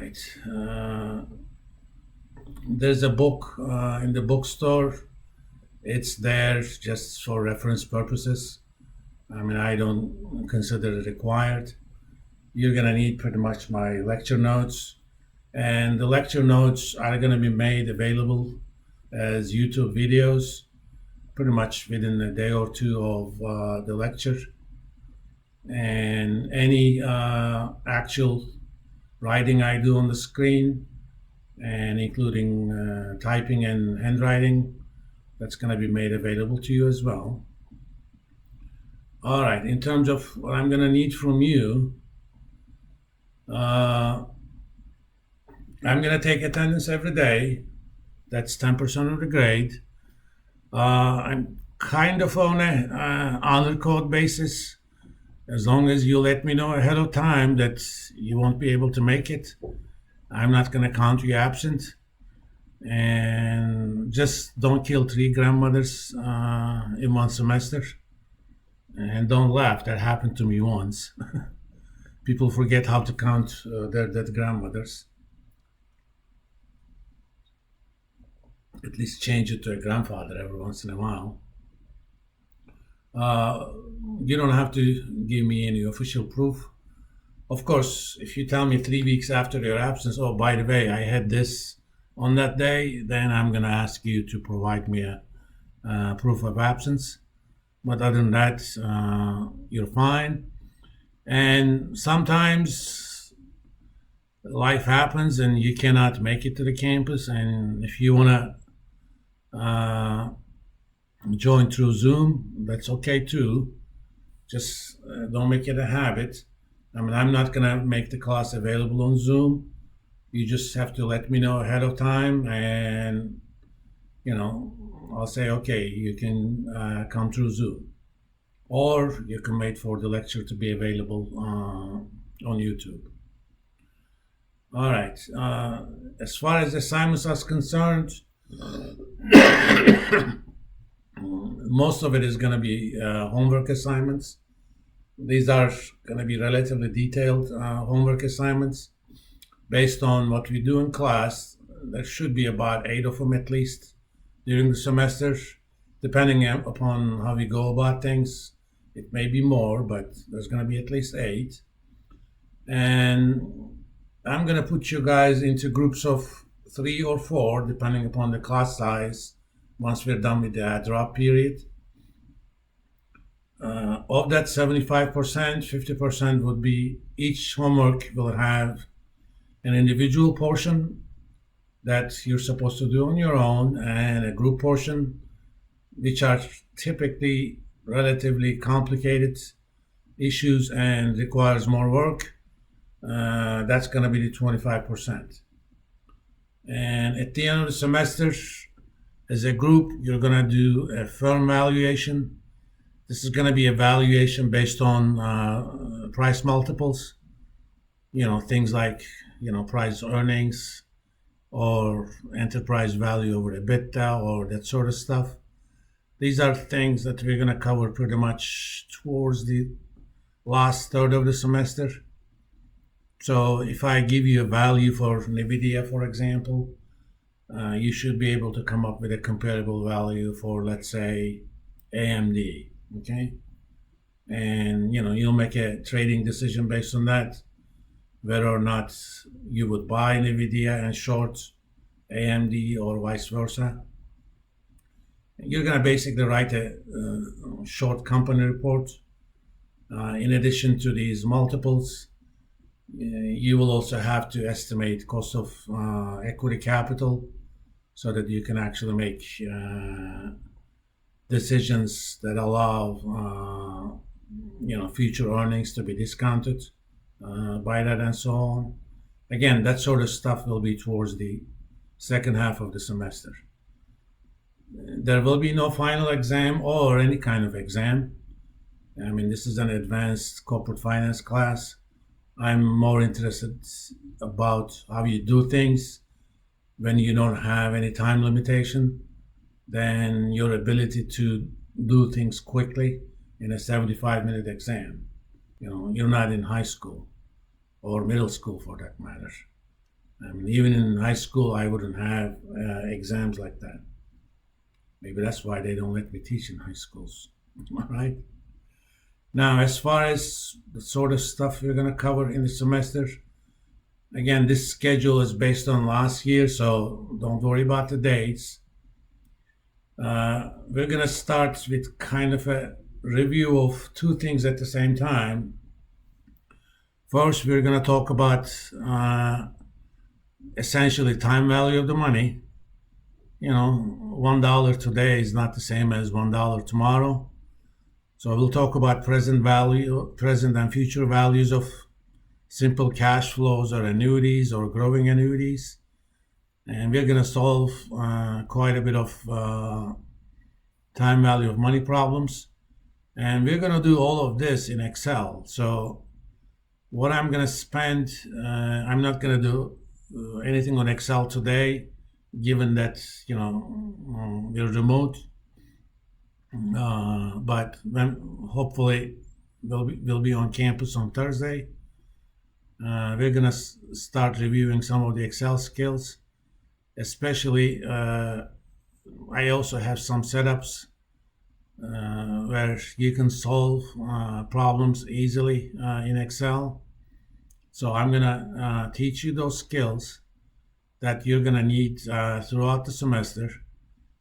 right. There's a book in the bookstore. It's there just for reference purposes. I mean, I don't consider it required. You're going to need pretty much my lecture notes, and the lecture notes are going to be made available as YouTube videos pretty much within a day or two of the lecture. And any actual writing I do on the screen, and including typing and handwriting, that's going to be made available to you as well. All right, in terms of what I'm going to need from you, I'm going to take attendance every day. That's 10% of the grade. I'm kind of on a honor code basis. As long as you let me know ahead of time that you won't be able to make it, I'm not going to count you absent. And just don't kill 3 grandmothers in one semester. And don't laugh, that happened to me once. People forget how to count their dead grandmothers. At least change it to a grandfather every once in a while. You don't have to give me any official proof. Of course, if you tell me 3 weeks after your absence, oh, by the way, I had this on that day, then I'm going to ask you to provide me a proof of absence. But other than that, you're fine. And sometimes life happens and you cannot make it to the campus. And if you want to join through Zoom, that's okay too. Just don't make it a habit. I mean, I'm not going to make the class available on Zoom. You just have to let me know ahead of time, and I'll say, okay, you can come through Zoom, or you can wait for the lecture to be available on YouTube. All right. As far as assignments are concerned, most of it is going to be homework assignments. These are going to be relatively detailed homework assignments based on what we do in class. There should be about 8 of them at least during the semester, depending upon how we go about things. It may be more, but there's going to be at least 8. And I'm going to put you guys into groups of 3 or 4, depending upon the class size, once we're done with the drop period. Of that 75%, 50% would be each homework will have an individual portion that you're supposed to do on your own, and a group portion, which are typically relatively complicated issues and requires more work. That's going to be the 25%. And at the end of the semester, as a group, you're going to do a firm valuation. This is going to be a valuation based on price multiples, things like, price earnings or enterprise value over EBITDA or that sort of stuff. These are things that we're going to cover pretty much towards the last third of the semester. So if I give you a value for NVIDIA, for example, you should be able to come up with a comparable value for, let's say, AMD. Okay, and you'll make a trading decision based on that, whether or not you would buy NVIDIA and short AMD or vice versa. You're going to basically write a short company report. In addition to these multiples, you will also have to estimate cost of equity capital so that you can actually make decisions that allow future earnings to be discounted by that and so on. Again, that sort of stuff will be towards the second half of the semester. There will be no final exam or any kind of exam. I mean, this is an advanced corporate finance class. I'm more interested about how you do things when you don't have any time limitation than your ability to do things quickly in a 75-minute exam. You're not in high school or middle school for that matter. I mean, even in high school, I wouldn't have exams like that. Maybe that's why they don't let me teach in high schools. All right. Now, as far as the sort of stuff we're going to cover in the semester, again, this schedule is based on last year, so don't worry about the dates. We're going to start with kind of a review of two things at the same time. First, we're going to talk about essentially time value of the money. You know, $1 today is not the same as $1 tomorrow. So we'll talk about present and future values of simple cash flows or annuities or growing annuities. And we're going to solve quite a bit of time value of money problems. And we're going to do all of this in Excel. So what I'm going to spend, I'm not going to do anything on Excel today, given that, we're remote. But hopefully we'll be on campus on Thursday. We're going to start reviewing some of the Excel skills. Especially, I also have some setups where you can solve problems easily in Excel. So I'm going to teach you those skills that you're going to need throughout the semester.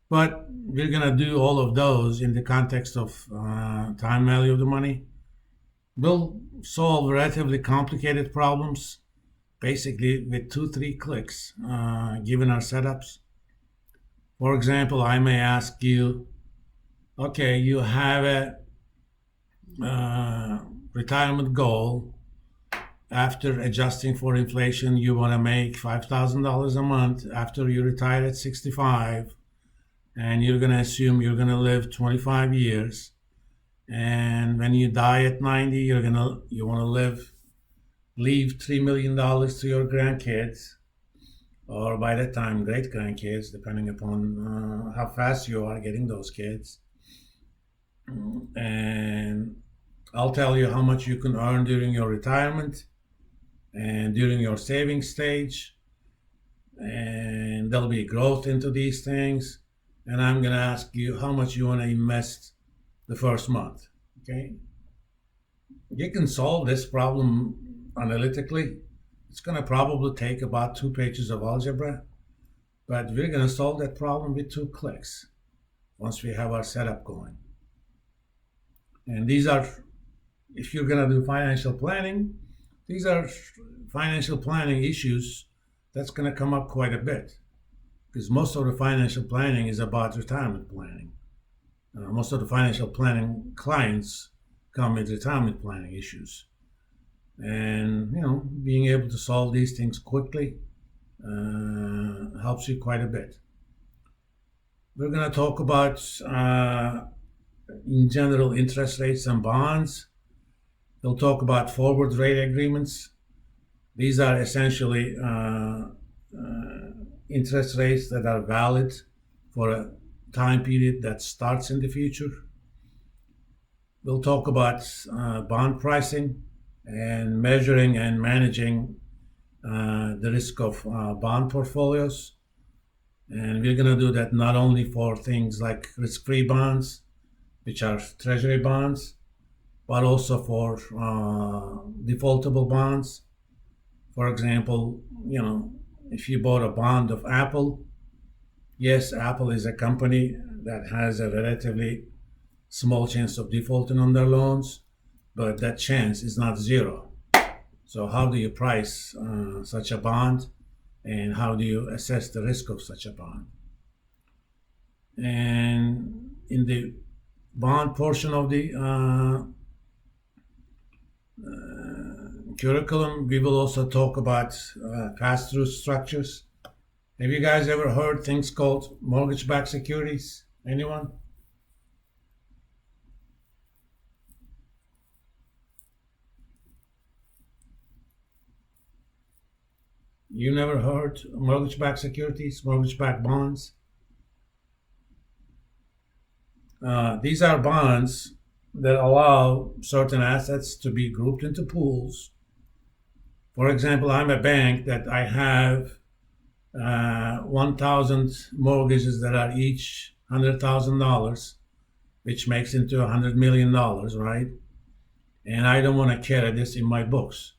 But we're going to do all of those in the context of time value of the money. We'll solve relatively complicated problems basically with 2-3 clicks given our setups. For example, I may ask you, okay, you have a retirement goal. After adjusting for inflation, you want to make $5,000 a month after you retire at 65, and you're going to assume you're going to live 25 years. And when you die at 90, you want to leave $3 million to your grandkids, or by that time, great grandkids, depending upon how fast you are getting those kids. And I'll tell you how much you can earn during your retirement and during your saving stage. And there'll be growth into these things. And I'm going to ask you how much you want to invest the first month. Okay? You can solve this problem analytically. It's going to probably take about 2 pages of algebra, but we're going to solve that problem with 2 clicks once we have our setup going. And these are, if you're going to do financial planning, these are financial planning issues that's going to come up quite a bit, because most of the financial planning is about retirement planning. Most of the financial planning clients come with retirement planning issues. And, being able to solve these things quickly helps you quite a bit. We're going to talk about, in general, interest rates and bonds. We'll talk about forward rate agreements. These are essentially interest rates that are valid for a time period that starts in the future. We'll talk about bond pricing and measuring and managing the risk of bond portfolios. And we're going to do that not only for things like risk-free bonds, which are treasury bonds, but also for defaultable bonds. For example, if you bought a bond of Apple, yes, Apple is a company that has a relatively small chance of defaulting on their loans, but that chance is not zero. So how do you price such a bond, and how do you assess the risk of such a bond? And in the bond portion of the curriculum, we will also talk about pass-through structures. Have you guys ever heard things called mortgage-backed securities? Anyone? You never heard mortgage-backed securities, mortgage-backed bonds? These are bonds that allow certain assets to be grouped into pools, For example, I'm a bank that I have 1,000 mortgages that are each $100,000, which makes into $100 million, right? And I don't want to carry this in my books.